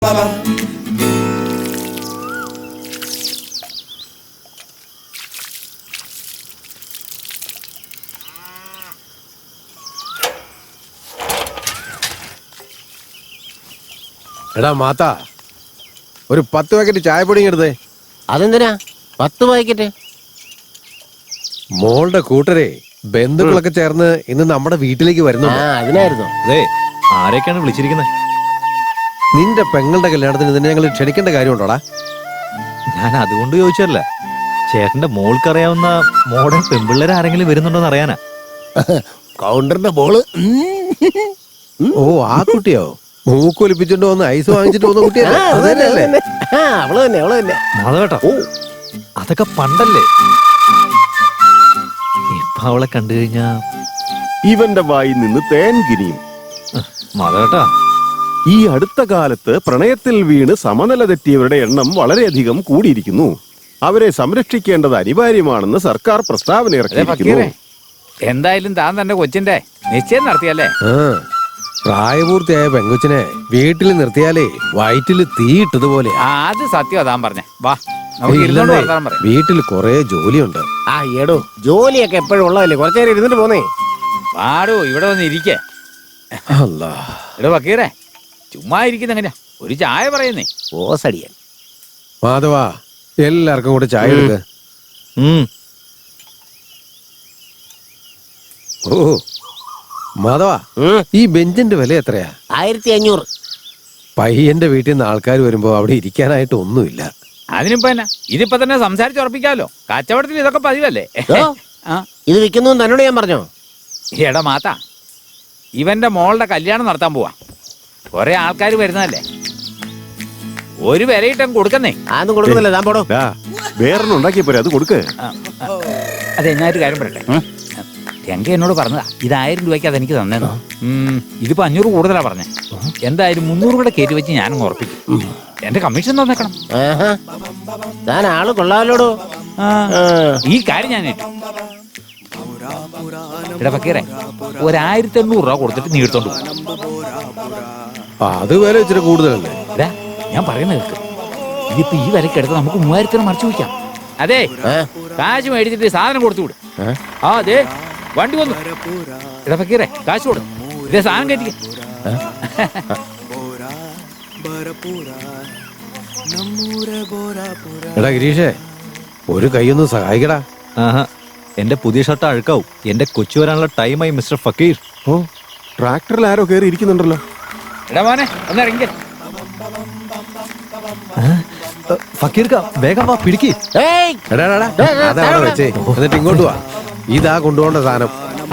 എടാ മാത്ത, ഒരു 10 പാക്കറ്റ് ചായപ്പൊടി എടുത്തേ. അതെന്തിനാ 10 പാക്കറ്റ്? മോളുടെ കൂട്ടരെ ബന്ധുക്കളൊക്കെ ചേർന്ന് ഇന്ന് നമ്മുടെ വീട്ടിലേക്ക് വരുന്നു. അതിനായിരുന്നു. ആരൊക്കെയാണ് വിളിച്ചിരിക്കുന്നത്? നിന്റെ പെങ്ങളുടെ കല്യാണത്തിന് തന്നെ ഞങ്ങൾ ക്ഷണിക്കേണ്ട കാര്യമുണ്ടോടാ? ഞാൻ അതുകൊണ്ട് ചോദിച്ചല്ല, ചേട്ടന്റെ മോൾക്കറിയാവുന്ന മോഡേൺ പെൺപിള്ളേർ ആരെങ്കിലും വരുന്നുണ്ടോന്ന് അറിയാനാ. കൗണ്ടറിന്റെ മോള്. ഓ, ആ കുട്ടിയോ? മൂക്കൊലിപ്പിച്ചോണ്ട് വന്ന് ഐസ് വാങ്ങിച്ചിട്ട് വന്ന കുട്ടിയല്ലേ? അവള് തന്നെ. മാധവേട്ടാ, ഓ അതൊക്കെ പണ്ടല്ലേ. ഇപ്പൊ അവളെ കണ്ടു കഴിഞ്ഞാ ഇവന്റെ വായിൽ നിന്ന് തേൻ കിനിയും. മാധവേട്ടാ, ഈ അടുത്ത കാലത്ത് പ്രണയത്തിൽ വീണ് സമനില തെറ്റിയവരുടെ എണ്ണം വളരെയധികം കൂടിയിരിക്കുന്നു. അവരെ സംരക്ഷിക്കേണ്ടത് അനിവാര്യമാണെന്ന് സർക്കാർ പ്രസ്താവന ഇറക്കിയിരിക്കുന്നു. എന്തായാലും താൻ തന്റെ കൊച്ചിന്റെ നിശ്ചയം നടത്തിയല്ലേ? പ്രായപൂർത്തിയായ പെങ്കൊച്ചിനെ വീട്ടിൽ നിർത്തിയാലേ വയറ്റില് തീയിട്ടതുപോലെ. അത് സത്യം താൻ പറഞ്ഞേ. വാ, നമുക്ക് ഇരുന്നോണ്ട് വർത്താനം പറയാം. വീട്ടിൽ കൊറേ ജോലിയുണ്ട്. എടോ, ജോലിയൊക്കെ എപ്പോഴും ഉള്ളതല്ലേ, കുറച്ചേരം ഇരുന്നിട്ട് പോന്നേ. പാടോ, ഇവിടെ വന്ന് ഇരിക്കേ. എടോ ഫക്കീറേ, ചുമ്മാ ഇരിക്കുന്ന എങ്ങനെയാ? ഒരു ചായ പറയുന്നേ. ഓസടിയൻ. മാധവാ, എല്ലാവർക്കും കൂടെ ചായ എടുക്ക. ഓ മാധവാ, ഈ ബെഞ്ചിന്റെ വില എത്രയാ? 1500. പയ്യന്റെ വീട്ടിൽ നിന്ന് ആൾക്കാർ വരുമ്പോ അവിടെ ഇരിക്കാനായിട്ട് ഒന്നുമില്ല. അതിനിപ്പോ എന്നാ, ഇതിപ്പോ തന്നെ സംസാരിച്ചുറപ്പിക്കാലോ. കച്ചവടത്തിൽ ഇതൊക്കെ പതിവല്ലേ? ഇത് വിൽക്കുന്നു തന്നോട് ഞാൻ പറഞ്ഞോ? എടാ മാത്ത, ഇവന്റെ മോളുടെ കല്യാണം നടത്താൻ പോവാ. കൊറേ ആൾക്കാർ വരുന്നതല്ലേ, ഒരു വിലയിട്ടം കൊടുക്കുന്നേ. അതൊന്നും കൊടുക്കുന്നില്ല, താൻ പോടോ. വേറൊന്നും ഉണ്ടാക്കിയ പോരെ, അത് കൊടുക്ക്. അതെ, ഞാനൊരു കാര്യം പറയട്ടെ. രംഗ എന്നോട് പറഞ്ഞതാ, ഇത് 1000 രൂപയ്ക്ക് അതെനിക്ക് തന്നേന്നോ. ഇതിപ്പോ 500 കൂടുതലാ പറഞ്ഞേ. എന്തായാലും 300 കൂടെ കയറ്റി വെച്ച് ഞാനും ഉറപ്പിക്കും. എന്റെ കമ്മീഷൻ തന്നേക്കണം. താൻ ആള് കൊള്ളാലോടോ. ഈ കാര്യം ഞാൻ ഏറ്റു. എടാ ഫക്കീറേ, 1800 രൂപ കൊടുത്തിട്ട് നീ എടുത്തോണ്ട് പോകും. അത് വില ഇച്ചിരി കൂടുതലല്ലേ? ഞാൻ പറയുന്ന കേൾക്ക്. ഇതിപ്പോ ഈ വിലക്ക് എടുത്ത് നമുക്ക് 3000 മറിച്ചു വയ്ക്കാം. അതെ, കാശ് മേടിച്ചിട്ട് സാധനം കൊടുത്തു വിടും. അതെ, വണ്ടി വന്നു. എടാ ഫക്കീറേ, കാശ് കൊടു, ഇതേ സാധനം കയറ്റിക്ക. എടാ ഗിരീഷേ, ഒരു കൈയൊന്ന് സഹായിക്കടാ. എന്റെ പുതിയ ഷർട്ട് അഴുക്കാവും. എന്റെ കൊച്ചു വരാനുള്ള ടൈമായി മിസ്റ്റർ ഫക്കീർ. ഓ, ട്രാക്ടറിൽ ആരോ കയറി ഇരിക്കുന്നുണ്ടല്ലോ. എടാ മോനെ, ഒന്ന് ഇറങ്ങി. ഫക്കീർ വേഗം വാ, പിടിക്ക്. അതവിടെ വെച്ചേ, എന്നിട്ട് ഇങ്ങോട്ട് വാ. ഇതാ കൊണ്ടുപോകേണ്ട സാധനം.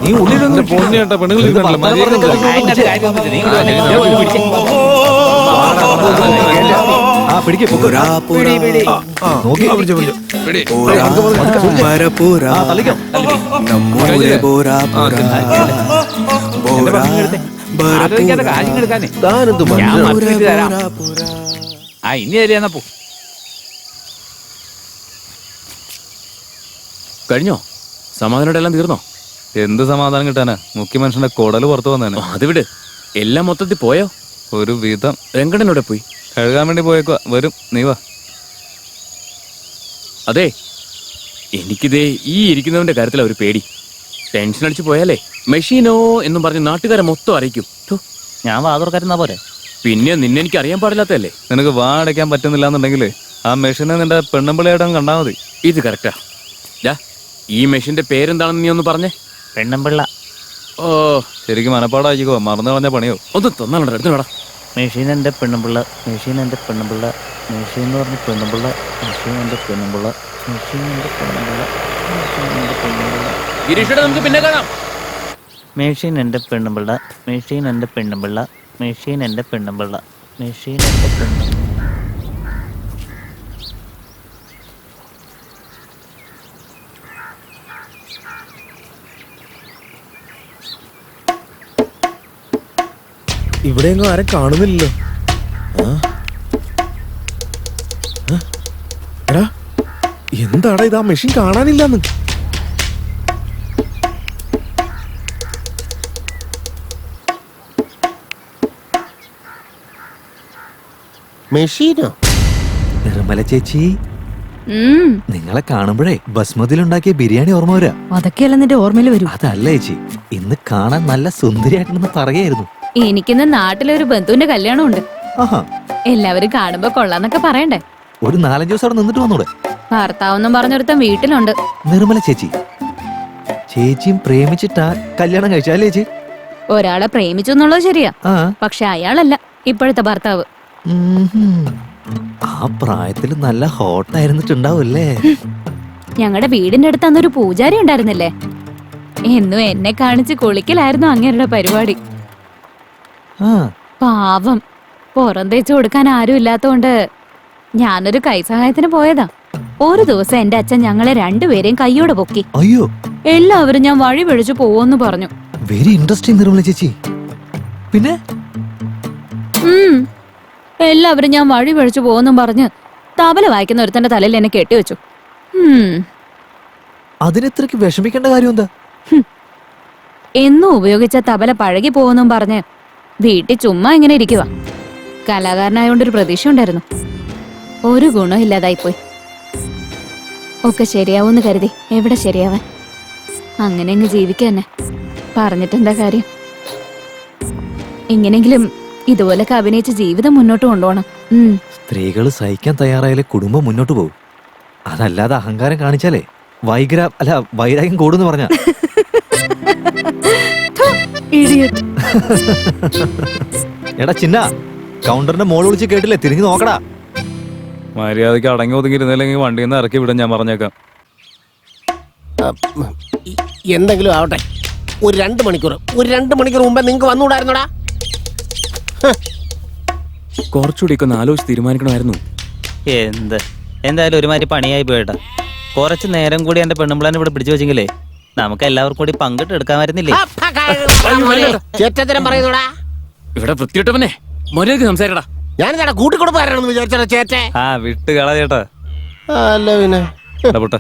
നീ ഉള്ളിലൊന്നും ഇനി തരാ പോ. കഴിഞ്ഞോ? സമാധാനം എല്ലാം തീർന്നോ? എന്ത് സമാധാനം കിട്ടാനാ? മുഖ്യമനുഷ്യന്റെ കൊടല് പുറത്തു വന്നേനെ. അത് വിട്, എല്ലാം മൊത്തത്തിൽ പോയോ? ഒരു വിധം. രംഗണ്ണനോടെ പോയി കഴുകാൻ വേണ്ടി പോയേക്കുവാ. വരും, നീ വാ. അതെ, എനിക്കിതേ ഈ ഇരിക്കുന്നവന്റെ കാര്യത്തിലാ ഒരു പേടി. ടെൻഷൻ അടിച്ചു പോയാലേ മെഷീനോ എന്നും പറഞ്ഞ് നാട്ടുകാരെ മൊത്തം അറിയിക്കും. ഞാൻ വാതുറക്കാരുന്നാ പോരെ. പിന്നെ നിന്നെ എനിക്ക് അറിയാൻ പാടില്ലാത്തല്ലേ. നിനക്ക് വാ അടയ്ക്കാൻ പറ്റുന്നില്ല എന്നുണ്ടെങ്കിൽ ആ മെഷീനെ നിന്റെ പെണ്ണമ്പിളയായിട്ട് കണ്ടാൽ മതി. ഇത് കറക്റ്റാ. ഈ മെഷീന്റെ പേരെന്താണെന്ന് നീ ഒന്ന് പറഞ്ഞേ. പെണ്ണമ്പിള്ള. ഓ, ശരിക്കും മനപ്പാടായിക്കോ, മറന്നു കളഞ്ഞ പണിയോ. ഒന്ന് തന്നാലുണ്ടോ? എടുത്തോടാ. മെഷീൻ എൻ്റെ പെണ്ണമ്പിള്ള, മെഷീൻ എൻ്റെ പെണ്ണമ്പിള്ള, മെഷീൻ എന്ന് പറഞ്ഞ് പെണ്ണമ്പിള്ള, മെഷീൻ എൻ്റെ പെണ്ണമ്പിള്ള, മെഷീൻ എൻ്റെ പെണ്ണമ്പിള്ള, മെഷീൻ എൻ്റെ പെണ്ണമ്പിള്ള. ഗിരീഷേട്ടാ, നമുക്ക് പിന്നെ കാണാം. മെഷീൻ എൻ്റെ പെണ്ണമ്പിള്ള, മെഷീൻ എൻ്റെ പെണ്ണമ്പിള്ള, മെഷീൻ എൻ്റെ പെണ്ണമ്പിള്ള, മെഷീൻ എൻ്റെ പെണ്ണമ്പിള്ള. ഇവിടെയെങ്ങും ആരും കാണുന്നില്ലല്ലോ. എടാ, എന്താടാ ഇത്? ആ മെഷീൻ കാണാനില്ലെന്ന്. മെഷീനോ? നിർമ്മല ചേച്ചി, ഉം, നിങ്ങളെ കാണുമ്പോഴേ ബസ്മതിയിലുണ്ടാക്കിയ ബിരിയാണി ഓർമ്മ വരാ. അതൊക്കെയല്ല നിന്റെ ഓർമ്മയിൽ വരും. അതല്ല ചേച്ചി, ഇന്ന് കാണാൻ നല്ല സുന്ദരിയായിട്ടുണ്ടെന്ന് പറയായിരുന്നു. എനിക്കിന്ന് നാട്ടിലൊരു ബന്ധുവിന്റെ കല്യാണം ഉണ്ട്. ആഹാ, എല്ലാവരും കാണുമ്പോ കൊള്ളാന്നൊക്കെ പറയണ്ടേ. ഒരു 4-5 ദിവസം അവിടെ നിന്നിട്ട് വന്നൂടെ? ഭർത്താവെന്നും പറഞ്ഞൊരുത്തൻ വീട്ടിലുണ്ട്. നിർമ്മല ചേച്ചി, ചേച്ചിയും പ്രേമിച്ചിട്ടാ കല്യാണം കഴിച്ചാലേ ചേച്ചി? ഒരാളെ പ്രേമിച്ചു എന്നുള്ളത് ശരിയാ, ആ, പക്ഷെ അയാളല്ല ഇപ്പോഴത്തെ ഭർത്താവ്. ആ പ്രായത്തിൽ നല്ല ഹോട്ടായിരുന്നിട്ടുണ്ടാവൂല്ലേ? ഞങ്ങളുടെ വീടിന്റെ അടുത്ത് അന്നൊരു പൂജാരി ഉണ്ടായിരുന്നില്ലേ, എന്നും എന്നെ കാണിച്ച് കുളിക്കലായിരുന്നു അങ്ങേരുടെ പരിപാടി. ആ, പാവം, പുറം തേച്ച് കൊടുക്കാൻ ആരും ഇല്ലാത്തോണ്ട് ഞാനൊരു കൈസഹായത്തിന് പോയതാ. ഒരു ദിവസം എന്റെ അച്ഛൻ ഞങ്ങളെ രണ്ടുപേരെയും കൈയോടെ പൊക്കി. അയ്യോ, എല്ലാവരും ഞാൻ വഴി പിഴച്ചു പോവെന്ന് പറഞ്ഞു. വെരി ഇൻട്രസ്റ്റിംഗ് നിർമ്മല ചേച്ചി. പിന്നെ ഉം, എല്ലാവരും ഞാൻ വഴി പിഴച്ചു പോവെന്നും പറഞ്ഞ് തബല വായിക്കുന്ന ഒരുത്തന്റെ തലയിൽ എന്നെ കെട്ടിവെച്ചു. അതിനെത്രക്ക് വിഷമിക്കേണ്ട കാര്യം എന്താ? എന്നും ഉപയോഗിച്ച തബല പഴകി പോവെന്നും പറഞ്ഞ് വീട്ടിൽ ചുമ്മാ ഇങ്ങനെ ഇരിക്കുക. കലാകാരനായോണ്ടൊരു പ്രതീക്ഷ ഉണ്ടായിരുന്നു. ഒരു ഗുണം ഇല്ലാതായിപ്പോയി. ഒക്കെ ശരിയാവൂന്ന് കരുതി എവിടെ ശരിയാവാൻ. അങ്ങനെ അങ്ങ് ജീവിക്കന്നെ. പറഞ്ഞിട്ടെന്താ കാര്യം? എങ്ങനെങ്കിലും ഇതുപോലൊക്കെ അഭിനയിച്ച് ജീവിതം മുന്നോട്ട് കൊണ്ടുപോകണം. സ്ത്രീകൾ സഹിക്കാൻ തയ്യാറായാലേ കുടുംബം മുന്നോട്ട് പോകും. അതല്ലാതെ അഹങ്കാരം കാണിച്ചാലേ വൈരാഗ്യം കൂടുന്ന് പറഞ്ഞ. എടാ ചിന്ന, കൗണ്ടറിന്റെ മോള് വിളിച്ച് കേട്ടില്ലേ? തിരിഞ്ഞു നോക്കടാ. മര്യാദയ്ക്ക് അടങ്ങി ഒതുങ്ങിയിരുന്നില്ലെങ്കിൽ വണ്ടിയിൽ നിന്ന് ഇറക്കി വിടാൻ ഞാൻ പറഞ്ഞേക്കാം. എന്തെങ്കിലും ആവട്ടെ, ഒരു 2 മണിക്കൂർ മുമ്പേ നിങ്ങക്ക് വന്നുകൂടായിരുന്നോടാ? കുറച്ചുകൂടിയൊക്കെ ഒന്ന് ആലോചിച്ച് തീരുമാനിക്കണമായിരുന്നു. എന്തായാലും ഒരുമാതിരി പണിയായി പോയിട്ടാ. കുറച്ച് നേരം കൂടി എന്റെ പെണ്ണുമ്പിളാനെ ഇവിടെ പിടിച്ചു വെച്ചെങ്കിലേ നമുക്ക് എല്ലാവർക്കും കൂടി പങ്കിട്ട് എടുക്കാമായിരുന്നില്ലേ? ചേറ്റത്തരം പറയുന്നോടാ. ഇവിടെ വൃത്തിയിട്ടവനെ മര്യാദയ്ക്ക് സംസാരിക്കടാ. ഞാനെന്താ കൂട്ടിക്കൊടുപ്പാരാണെന്ന് വിചാരിച്ചോ ചേറ്റെ? ആ വിട്ട് കള ചേട്ടാ. അല്ല പിന്നെ ഇടപെട്ട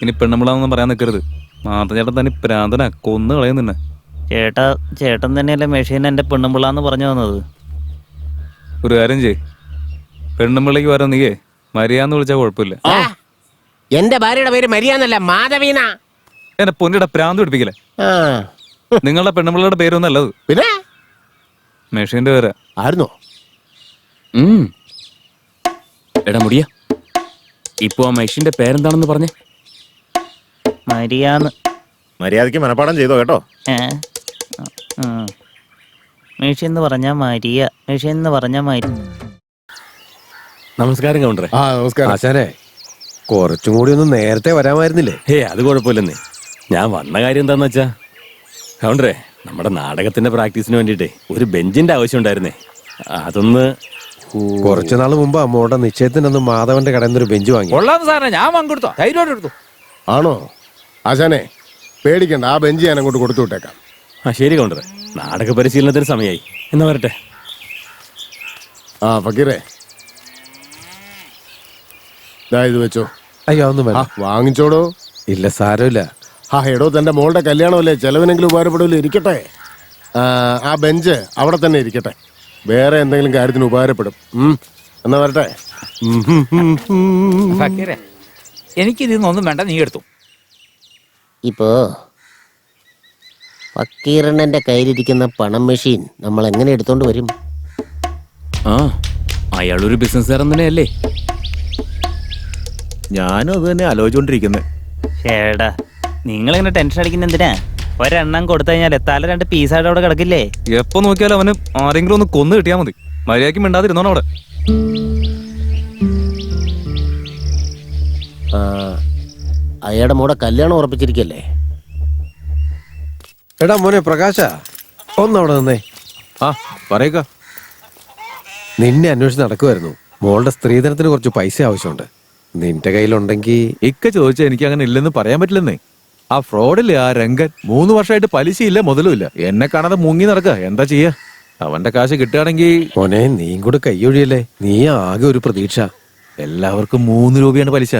ഇനി പെണ്ണുമ്പിളാന്നൊന്നും പറയാൻ നിൽക്കരുത്. മാത്ത ചേട്ടൻ തന്നെ പ്രാന്തന കൊന്നു കളയുന്നുണ്ട്. ചേട്ടൻ തന്നെയല്ലേ മെഷീൻ എന്റെ പെണ്ണുമ്പിള്ളാന്ന് പറഞ്ഞു തന്നത്. ഒരു കാര്യം ചെയ്യ്, പെണ്ണുമ്പിള്ളക്ക് വരാൻ നീയേ മരിയാന്ന് വിളിച്ചാൽ കുഴപ്പമില്ല. എന്റെ ഭാര്യയുടെ പേര് മരിയാന്നല്ല, മാധവീന. എന്നെ പൊന്നിയുടെ പ്രാന്ത് പിടിപ്പിക്കലേ. നിങ്ങളുടെ പെണ്ണുമ്പിള്ളയുടെ പേരൊന്നല്ലത്, പിന്നെ മെഷീന്റെ പേരാ. ആയിരുന്നോ? എടാ മുടിയ, ഇപ്പൊ ആ മെഷീന്റെ പേരെന്താണെന്ന് പറഞ്ഞേ? മരിയാന്ന്. മര്യാദയ്ക്ക് മനപ്പാടം ചെയ്തോ കേട്ടോ. മെഷീൻ എന്ന് പറഞ്ഞാ മരിയ, മെഷീൻ എന്ന് പറഞ്ഞാ മരി. നമസ്കാരം കൗണ്ടറെ. നമസ്കാരം. ആശാനെ, കുറച്ചും കൂടി ഒന്ന് നേരത്തെ വരാമായിരുന്നില്ലേ? അത് കുഴപ്പമില്ലെന്നേ. ഞാൻ വന്ന കാര്യം എന്താന്ന് വെച്ചാ കൗണ്ടറെ, നമ്മുടെ നാടകത്തിന്റെ പ്രാക്ടീസിന് വേണ്ടിട്ടേ ഒരു ബെഞ്ചിന്റെ ആവശ്യം ഉണ്ടായിരുന്നേ. അതൊന്ന് കുറച്ചു നാൾ മുമ്പ് അമ്മോടെ നിശ്ചയത്തിനൊന്ന് മാധവന്റെ കടയിൽ നിന്നൊരു ബെഞ്ച് വാങ്ങി. കൊള്ളാന്ന് സാറേ, ഞാൻ പങ്കെടുത്തോ, ധൈര്യമായിട്ട് എടുത്തു. ആണോ? ആശാനെ പേടിക്കണ്ട, ആ ബെഞ്ച് ഞാൻ അങ്ങോട്ട് കൊടുത്തു വിട്ടേക്കാം. ശരി കൗണ്ടറെ, നാടക പരിശീലനത്തിന് സമയമായി. എന്നാ വരട്ടെ. ഫക്കീറേ, ഇത് വെച്ചോ. അയ്യോ ഒന്നും വേണ്ട. വാങ്ങിച്ചോടോ. ഇല്ല, സാരമില്ല. എടോ, തന്റെ മോളുടെ കല്യാണമല്ലേ, ചെലവിനെങ്കിലും ഉപകാരപ്പെടില്ല. ഇരിക്കട്ടെ. ആ ബെഞ്ച് അവിടെ തന്നെ ഇരിക്കട്ടെ. വേറെ എന്തെങ്കിലും കാര്യത്തിന് ഉപകാരപ്പെടും. എന്നാ വരട്ടെ. ഫക്കീറെ, എനിക്കിതൊന്നും വേണ്ട, നീ എടുത്തു. ഇപ്പോ ഫക്കീറണ്ണന്റെ കയ്യിലിരിക്കുന്ന പണം മെഷീൻ നമ്മൾ എങ്ങനെ എടുത്തോണ്ട് വരും? അയാളൊരു ബിസിനസ്സുകാരൻ തന്നെയല്ലേ? ഞാനും അത് തന്നെ ആലോചിച്ചോണ്ടിരിക്കുന്നത്. ചേടാ, നിങ്ങളിങ്ങനെ ടെൻഷൻ അടിക്കുന്ന എന്തിനാ? ഒരെണ്ണം കൊടുത്തു കഴിഞ്ഞാൽ തല 2 പീസായിട്ട് അവിടെ കിടക്കില്ലേ? എപ്പോ നോക്കിയാലും അവന് ആരെങ്കിലും ഒന്ന് കൊന്നു കിട്ടിയാ മതി. മര്യാദയ്ക്ക് മിണ്ടാതിരുന്നോണം അവിടെ. അയാളുടെ മോടെ കല്യാണം ഉറപ്പിച്ചിരിക്കല്ലേ? എടാ മോനെ പ്രകാശ, ഒന്നവിടെ നിന്നേ. പറയക്ക. നിന്നെ അന്വേഷിച്ച് നടക്കുമായിരുന്നു. മോളുടെ സ്ത്രീധനത്തിന് കുറച്ച് പൈസ ആവശ്യമുണ്ട്. നിന്റെ കയ്യിലുണ്ടെങ്കിൽ. ഇക്ക ചോദിച്ചാൽ എനിക്ക് അങ്ങനെ ഇല്ലെന്ന് പറയാൻ പറ്റില്ലെന്നേ. ആ ഫ്രോഡില്ലേ ആ രംഗൻ, 3 വർഷമായിട്ട് പലിശയില്ല മുതലുമില്ല. എന്നെ കാണാതെ മുങ്ങി നടക്കുക. എന്താ ചെയ്യാ? അവന്റെ കാശ് കിട്ടുകയാണെങ്കിൽ. മോനെ, നീയും കൂടെ കൈയൊഴിയല്ലേ. നീ ആകെ ഒരു പ്രതീക്ഷ. എല്ലാവർക്കും 3 രൂപയാണ് പലിശ.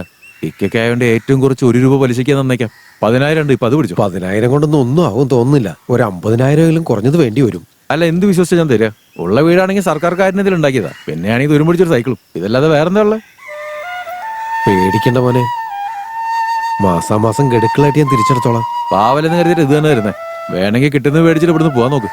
ഇക്കായോണ്ട് ഏറ്റവും കുറച്ച് 1 രൂപ പലിശയ്ക്ക് തന്നേക്കാം. 10,000 ഉണ്ട്. ഇപ്പൊ അത് പിടിച്ചു. 10,000 കൊണ്ടൊന്നും ഒന്നും ആവും തോന്നുന്നില്ല. ഒരു 50,000 കുറഞ്ഞത് വേണ്ടി വരും. അല്ല, എന്ത് വിശ്വസിച്ചാ ഞാൻ തരാ? ഉള്ള വീടാണെങ്കിൽ സർക്കാർ കാര്യത്തിൽ ഉണ്ടാക്കിയതാ. പിന്നെയാണെങ്കിൽ തുരുമ്പിടിച്ചൊരു സൈക്കിളും. ഇതല്ലാതെ വേറെന്താ ഉള്ളത്? പേടിക്കണ്ട മോനെ, മാസാമാസം ഗഡുക്കളായിട്ട് ഞാൻ തിരിച്ചെടുത്തോളാം. പാവലെന്ന് കരുതിയിട്ട് ഇത് തന്നെ വരുന്നേ. വേണമെങ്കിൽ കിട്ടുന്നത് മേടിച്ചിട്ട് ഇവിടുന്ന് പോവാൻ നോക്ക്.